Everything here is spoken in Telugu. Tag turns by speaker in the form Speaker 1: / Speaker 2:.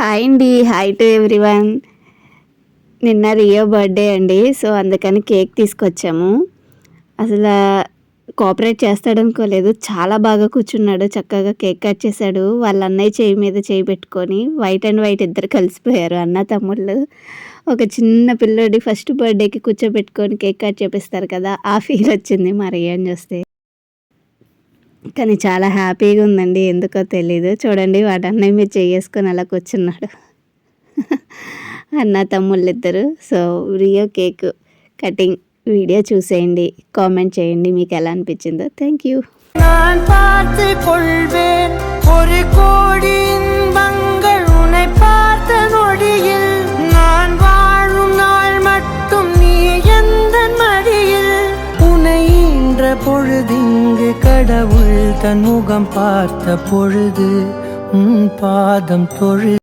Speaker 1: హాయ్ అండి. Hi to everyone. నిన్న రియో బర్త్డే అండి. సో అందుకని కేక్ తీసుకొచ్చాము. అసలు కోఆపరేట్ చేస్తాడనుకోలేదు. చాలా బాగా కూర్చున్నాడు. చక్కగా కేక్ కట్ చేశాడు. వాళ్ళ అన్నయ్య చేయి మీద చేయి పెట్టుకొని వైట్ అండ్ వైట్ ఇద్దరు కలిసిపోయారు అన్న తమ్ముళ్ళు. ఒక చిన్న పిల్లోడి ఫస్ట్ బర్త్డేకి కూర్చోబెట్టుకొని కేక్ కట్ చేపిస్తారు కదా, ఆ ఫీల్ వచ్చింది మా రియోని చూస్తే. కానీ చాలా హ్యాపీగా ఉందండి. ఎందుకో తెలీదు. చూడండి వాడు అన్నయ్య మీద చేసుకొని అలా కూర్చున్నాడు. అన్న తమ్ముళ్ళిద్దరు. So Rio cake cutting video చూసేయండి, కామెంట్ చేయండి మీకు ఎలా అనిపించిందో. Thank you.
Speaker 2: நான் பார்த்து கொள்வேன் ஒரு கோடி இன்பங்கள் உன்னை பார்த்த நொடியில் நான் வாழும் நாள் மட்டும் நீ எந்த மடியில் உன்னை ஈன்ற பொழுதிங்கு கடவுள் தன் முகம் பார்த்த பொழுது பாதம் தொழு